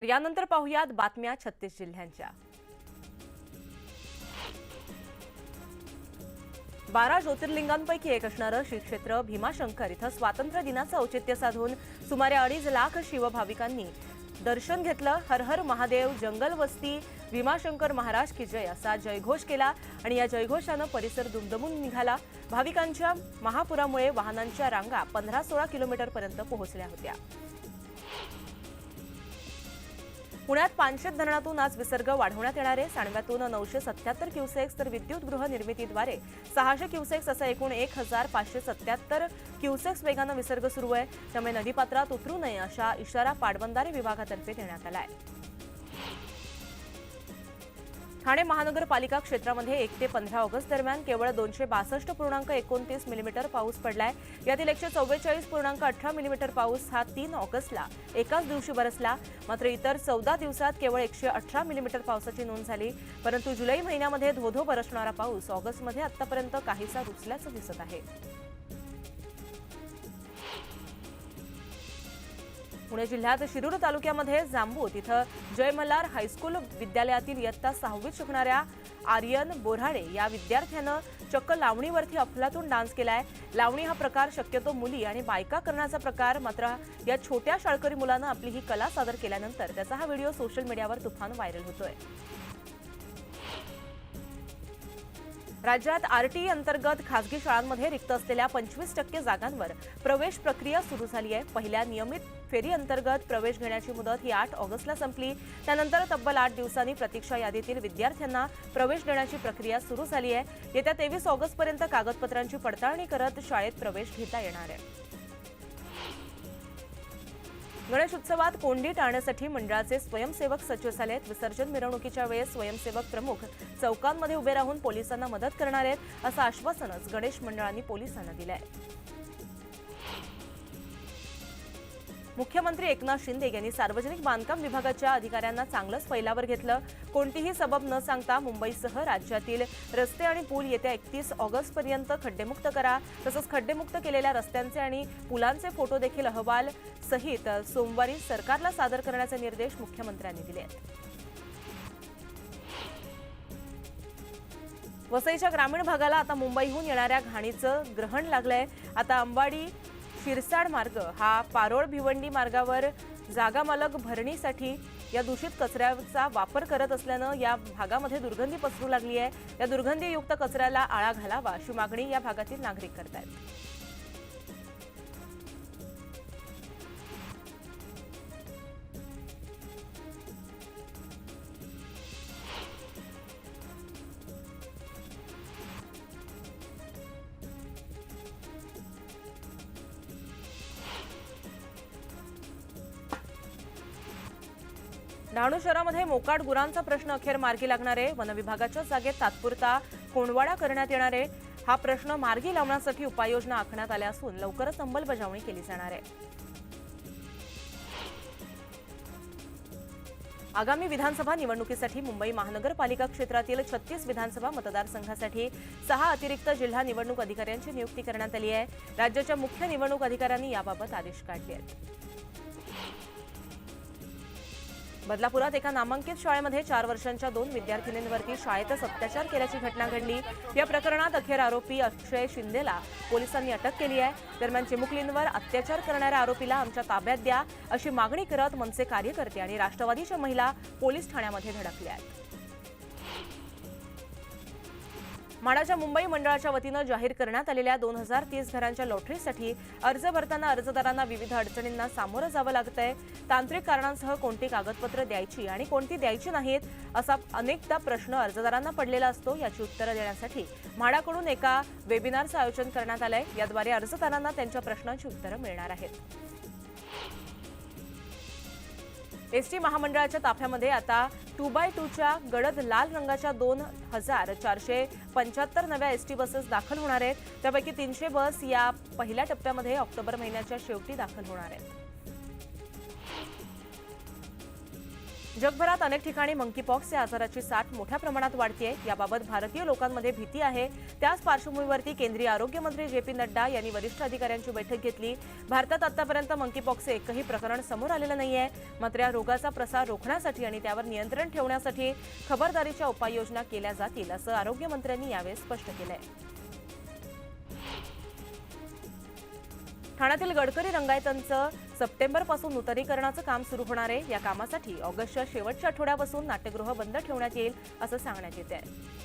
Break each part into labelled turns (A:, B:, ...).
A: यानंतर पाहुयात बातम्या 36 जिल्ह्यांच्या। 12 ज्योतिर्लिंगांपैकी एक असणारं श्री क्षेत्र भीमाशंकर इथं स्वातंत्र्य दिनाचं औचित्य साधून सुमारे 2.5 लाख शिवभाविकांनी दर्शन घेतलं। हर हर महादेव, जंगल वस्ती, भीमाशंकर महाराज की जय असा जयघोष केला आणि या जयघोषानं परिसर दुमदुमून निघाला। भाविकांच्या महापुरामुळे वाहनांच्या रांगा 15-16 किलोमीटरपर्यंत पोहोचल्या होत्या। पुण्यात पानशेत धरणातून आज विसर्ग वाढवण्यात येणार आहे। सांडव्यातून 977 क्युसेक्स तर विद्युत गृह निर्मितीद्वारे 600 क्युसेक्स असा एकूण 1577 क्युसेक्स वेगानं विसर्ग सुरू आहे। त्यामुळे नदीपात्रात उतरू नये अशा इशारा पाटबंधारे विभागातर्फे देण्यात आला आहे। ठाणे महानगरपालिका क्षेत्रामध्ये 1 ते 15 ऑगस्ट दरम्यान केवळ 262.29 मिलीमीटर पाऊस पडलाय। यातील 144.18 मिलीमीटर पाऊस हा 3 ऑगस्टला एकाच दिवशी बरसला। मात्र इतर 14 दिवसात केवळ 118 मिलीमीटर पावसाची नोंद झाली। परंतु जुलै महिन्यामध्ये धोधो बरसणारा पाऊस ऑगस्टमध्ये आतापर्यंत काहीसा रुसल्याचं दिसत आहे। पुणे जिल्ह्यात शिरूर तालुक्यामध्ये जांबूत इथं जय मल्हार हायस्कूल विद्यालयातील इयत्ता 6वीत शिकणाऱ्या आर्यन बोऱ्हाडे या विद्यार्थ्यानं चक्क लावणीवरती अफलातून डान्स केलाय। लावणी हा प्रकार शक्यतो मुली आणि बायका करण्याचा प्रकार, मात्र या छोट्या शाळकरी मुलानं आपली ही कला सादर केल्यानंतर त्याचा हा व्हिडिओ सोशल मीडियावर तुफान व्हायरल होतोय। राज्यात आरटीई अंतर्गत खासगी शाळांमध्ये रिक्त असलेल्या 25% जागांवर प्रवेश प्रक्रिया सुरू झाली आहे। पहिल्या नियमित फेरी अंतर्गत प्रवेश घेण्याची मुदत ही 8 ऑगस्टला संपली। त्यानंतर तब्बल 8 दिवसांनी प्रतीक्षा यादीतील विद्यार्थ्यांना प्रवेश देण्याची प्रक्रिया सुरू झाली आहे। येत्या 23 ऑगस्टपर्यंत कागदपत्रांची पडताळणी करत शाळेत प्रवेश घेता येणार आहे। गणेश उत्सवात कोंडी टाळण्यासाठी मंडळाचे स्वयंसेवक सज्ज झालेत। विसर्जन मिरवणुकीच्या वेळेस स्वयंसेवक प्रमुख चौकांमध्ये उभे राहून पोलिसांना मदत करणार आहेत असं आश्वासनच गणेश मंडळांनी पोलिसांना दिलंय। मुख्यमंत्री एकनाथ शिंदे यांनी सार्वजनिक बांधकाम विभागाच्या अधिकाऱ्यांना चांगलंच फैलावर घेतलं। कोणतीही सबब न सांगता मुंबईसह राज्यातील रस्ते आणि पूल येत्या 31 ऑगस्टपर्यंत खड्डेमुक्त करा। तसंच खड्डेमुक्त केलेल्या रस्त्यांचे आणि पुलांचे फोटो देखील अहवाल सहित सोमवारी सरकारला सादर करण्याचे निर्देश मुख्यमंत्र्यांनी दिले आहेत। वसईच्या ग्रामीण भागाला आता मुंबईहून येणाऱ्या घाणीचं ग्रहण लागलंय। आता अंबाडी शिरसाड मार्ग हा पारोळ भिवंडी मार्गावर जागा मालक भरणीसाठी या दूषित कचऱ्याचा वापर करत असल्यानं या भागामध्ये दुर्गंधी पसरू लागली आहे। या दुर्गंधीयुक्त कचऱ्याला आळा घालावा अशी मागणी या भागातील नागरिक करतायत। डहाणू शहरामध्ये मोकाट गुरांचा प्रश्न अखेर मार्गी लागणार आहे। वन विभागाच्या जागेत तात्पुरता कोंडवाडा करण्यात येणार आहे। हा प्रश्न मार्गी लावण्यासाठी उपाययोजना आखण्यात आल्या असून लवकरच अंमलबजावणी केली जाणार आहे। आगामी विधानसभा निवडणुकीसाठी मुंबई महानगरपालिका क्षेत्रातील 36 विधानसभा मतदारसंघासाठी 6 अतिरिक्त जिल्हा निवडणूक अधिकाऱ्यांची नियुक्ती करण्यात आली आहे। राज्याच्या मुख्य निवडणूक अधिकाऱ्यांनी याबाबत आदेश काढले आहेत। बदलापुरात एका नामांकित शाळेमध्ये 4 वर्षांच्या 2 विद्यार्थिनींवरती शाळेतच अत्याचार केल्याची घटना घडली। या प्रकरणात अखेर आरोपी अक्षय शिंदेला पोलिसांनी अटक केली आहे। दरम्यान चिमुकलींवर अत्याचार करणाऱ्या आरोपीला आमच्या ताब्यात द्या अशी मागणी करत मनसे कार्यकर्ते आणि राष्ट्रवादीच्या महिला पोलीस ठाण्यामध्ये धडकल्या आहेत। म्हाडाच्या मुंबई मंडळाच्या वतीनं जाहीर करण्यात आलेल्या 2030 घरांच्या लॉटरीसाठी अर्ज भरताना अर्जदारांना विविध अडचणींना सामोरं जावं लागतंय। तांत्रिक कारणांसह कोणती कागदपत्र द्यायची आणि कोणती द्यायची नाहीत असा अनेकदा प्रश्न अर्जदारांना पडलेला असतो। याची उत्तरं देण्यासाठी म्हाडाकडून एका वेबिनारचं आयोजन करण्यात आलंय। याद्वारे अर्जदारांना त्यांच्या प्रश्नांची उत्तरं मिळणार आहेत। एसटी महामंडळाच्या ताफ्यामध्ये आता 2x2च्या गडद लाल रंगाच्या 2475 नव्या एसटी बसेस दाखल होणार आहेत। त्यापैकी 300 बस या पहिल्या टप्प्यामध्ये ऑक्टोबर महिन्याच्या शेवटी दाखल होणार आहेत। जगभरात अनेक ठिकाणी मंकीपॉक्स या आजाराची साथ मोठ्या प्रमाणात वाढतेय। याबाबत भारतीय लोकांमध्ये भीती आहे। त्याच पार्श्वभूमीवरती केंद्रीय आरोग्य मंत्री जे.पी. नड्डा यांनी वरिष्ठ अधिकाऱ्यांची बैठक घेतली। भारतात आतापर्यंत मंकीपॉक्सचे एकही प्रकरण समोर आलेलं नाहीये। मात्र या रोगाचा प्रसार रोखण्यासाठी आणि त्यावर नियंत्रण ठेवण्यासाठी खबरदारीच्या उपाययोजना केल्या जातील, असं आरोग्यमंत्र्यांनी यावेळी स्पष्ट केलंय। ठाण्यातील गडकरी रंगायतांचं सप्टेंबरपासून नूतनीकरणाचं काम सुरू होणार आहे। या कामासाठी ऑगस्टच्या शेवटच्या आठवड्यापासून नाट्यगृह बंद ठेवण्यात येईल, असं सांगण्यात येत आहे।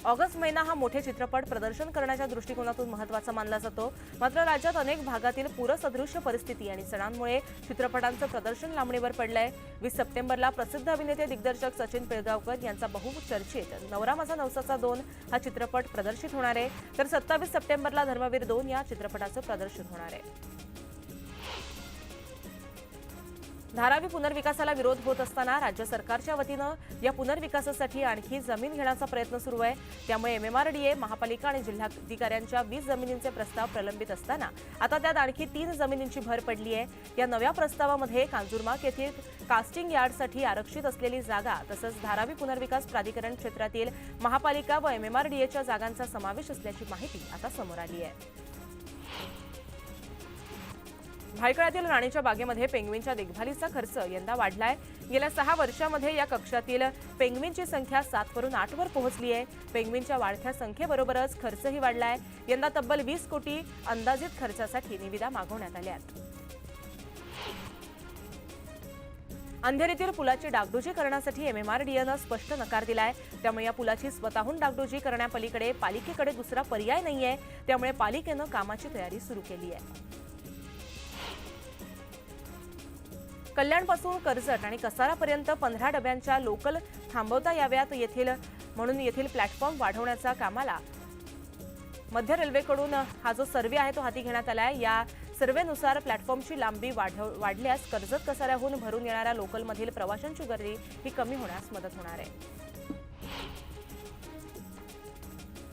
A: ऑगस्ट महिना हा मोठे चित्रपट प्रदर्शन करण्याच्या दृष्टिकोनातून महत्त्वाचा मानला जातो। मात्र राज्यात अनेक भागातील पूरसदृश्य परिस्थिती आणि सणांमुळे चित्रपटांचं प्रदर्शन लांबणीवर पडलंय। 20 सप्टेंबरला प्रसिद्ध अभिनेते दिग्दर्शक सचिन पिळगावकर यांचा बहुचर्चित नवरा माझा नवसाचा 2 हा चित्रपट प्रदर्शित होणार आहे, तर 27 सप्टेंबरला धर्मवीर 2 या चित्रपटाचं प्रदर्शन होणार आहे। धारावी पुनर्विकासाला विरोध होत असताना राज्य सरकारच्या वतीनं या पुनर्विकासासाठी आणखी जमीन घेण्याचा प्रयत्न सुरू आहे। त्यामुळे MMRDA, महापालिका आणि जिल्हाधिकाऱ्यांच्या 20 जमिनींचे प्रस्ताव प्रलंबित असताना आता त्यात आणखी 3 जमिनींची भर पडली आहे। या नव्या प्रस्तावामध्ये कांजूरमार्ग येथील कास्टिंग यार्डसाठी आरक्षित असलेली जागा तसंच धारावी पुनर्विकास प्राधिकरण क्षेत्रातील महापालिका व MMRDAच्या जागांचा समावेश असल्याची माहिती आता समोर आली आहे। भायखळ्यातील राणीच्या बागेमध्ये पेंग्विनच्या देखभालीचा खर्च यंदा वाढलाय। गेल्या 6 वर्षांमध्ये या कक्षातील पेंग्विनची संख्या 7 वरून 8 वर पोहोचली आहे। पेंग्विनच्या वाढत्या संख्येबरोबरच खर्चही वाढलाय। यंदा तब्बल 20 कोटी अंदाजित खर्चासाठी निविदा मागवण्यात आल्यात। अंधेरीतील पुलाची डागडुजी करण्यासाठी MMRDAनं स्पष्ट नकार दिलाय। त्यामुळे या पुलाची स्वतःहून डागडुजी करण्यापलीकडे पालिकेकडे दुसरा पर्याय नाहीये। त्यामुळे पालिकेनं कामाची तयारी सुरू केली आहे। कल्याणपासून कर्जत आणि कसारापर्यंत 15 डब्यांच्या लोकल थांबवता याव्यात म्हणून येथील प्लॅटफॉर्म वाढवण्याच्या कामाला मध्य रेल्वेकडून हा जो सर्व्हे आहे तो हाती घेण्यात आलाय। या सर्व्हेनुसार प्लॅटफॉर्मची लांबी वाढल्यास कर्जत कसाऱ्याहून भरून येणाऱ्या लोकलमधील प्रवाशांची गर्दी ही कमी होण्यास मदत होणार आहे।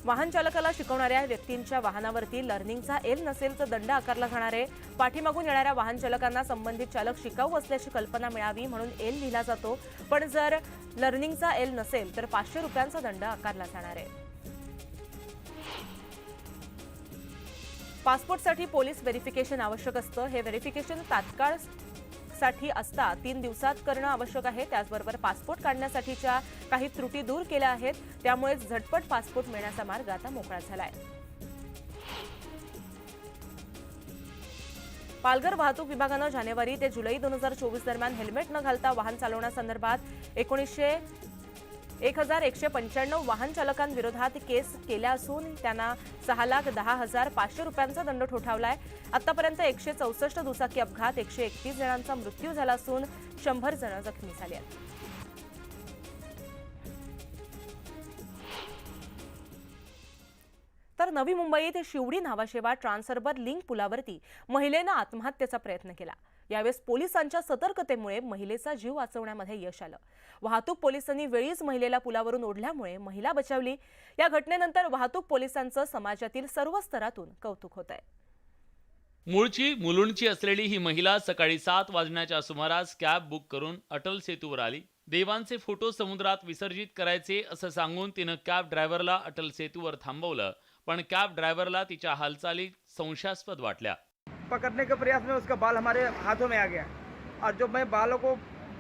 A: वाहन चालकाला शिकवणाऱ्या व्यक्तींच्या वाहनावरती लर्निंगचा एल नसेल तर दंड आकारला जाणार आहे। पाठीमागून येणाऱ्या वाहन चालकांना संबंधित चालक शिकाऊ असल्याची कल्पना मिळावी म्हणून एल लिहिला जातो, पण जर लर्निंगचा एल नसेल तर 500 रुपयांचा दंड आकारला जाणार आहे। पासपोर्टसाठी पोलीस व्हेरिफिकेशन आवश्यक असतं। हे व्हेरिफिकेशन तात्काळ साठी असता 3 दिवसात करणं आवश्यक आहे। त्याचबरोबर पासपोर्ट काढण्यासाठीच्या काही त्रुटी दूर केल्या आहेत। त्यामुळे झटपट पासपोर्ट मिळण्याचा मार्ग आता मोकळा झालाय। पालघर वाहतूक विभागानं जानेवारी ते जुलै 2024 दरम्यान हेल्मेट न घालता वाहन चालवण्यासंदर्भात 1195 वाहन चालकांविरोधात केस केल्या असून त्यांना 6,10,500 रुपयांचा दंड ठोठावलाय। आतापर्यंत 164 दुचाकी अपघात, 131 जणांचा मृत्यू झाला असून 100 जण जखमी झाले आहेत। तर नवी मुंबईत शिवडी नावाशेवा ट्रान्सहार्बर लिंक पुलावरती महिलेनं आत्महत्येचा प्रयत्न केला। यावेळेस पोलिसांच्या सतर्कतेमुळे महिलेचा जीव वाचवण्यामध्ये यश आलं। वाहतूक पोलिसांनी वेळीच महिलेला पुलावरून ओढल्यामुळे महिला बचावली। या घटनेनंतर वाहतूक पोलिसांचं समाजातील सर्व स्तरातून कौतुक होत आहे।
B: मूळची मुलुंडची असलेली ही महिला सकाळी 7 वाजण्याच्या सुमारास कॅब बुक करून अटल सेतूवर आली। देवांचे फोटो समुद्रात विसर्जित करायचे असं सांगून तिनं कॅब ड्रायव्हरला अटल सेतूवर थांबवलं, पण कॅब ड्रायव्हरला तिच्या हालचाली संशयास्पद वाटल्या।
C: पकड़ने के प्रयास में उसका बाल हमारे हाथों में आ गया और जो मैं बालों को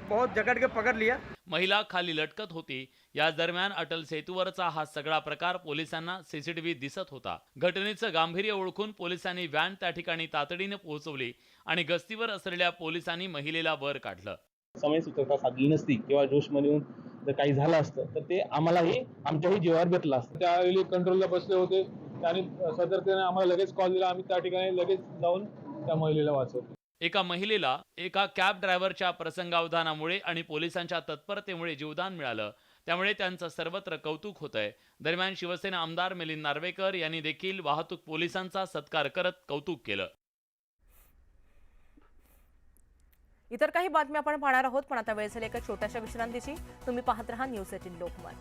C: बहुत जकड़ के पकड़ लिया।
B: महिला खाली लटकत होती। या दरम्यान अटल सेतूवरचा हा सगळा प्रकार पोलिसांना सीसीटीव्ही दिसत होता। घटनेचं गांभीर्य ओळखून पोलिसांनी व्हॅन त्या ठिकाणी तातडीने पोहोचवली आणि गस्तीवर असलेल्या पोलिसांनी महिलेला वर काढलं।
D: समयसूत्रता साधली नसती किंवा जोशमध्ये येऊन जर काही झालं असतं तर ते आम्हालाही आमच्याही जीवावर बेतलं असतं।
E: त्यावेळी कंट्रोलला बसले होते, त्यांनी सतर्कतेने आम्हाला लगेच कॉल दिला। आम्ही त्या ठिकाणी लगेच जाऊन त्या महिलेला वाचवलं।
B: एका महिलेला एका कॅब ड्रायव्हरच्या प्रसंगावधानामुळे आणि पोलिसांच्या तत्परतेमुळे जीवदान मिळालं, त्यामुळे त्यांचं सर्वत्र कौतुक होतंय। दरम्यान शिवसेना आमदार मिलिंद नार्वेकर यांनी देखील वाहतूक पोलिसांचा सत्कार करत कौतुक केलं।
A: इतर काही बातम्या आपण पाहणार आहोत, पण आता वेळ झाली एका छोट्याशा विश्रांतीची। तुम्ही पाहत रहा न्यूज 18 लोकमत।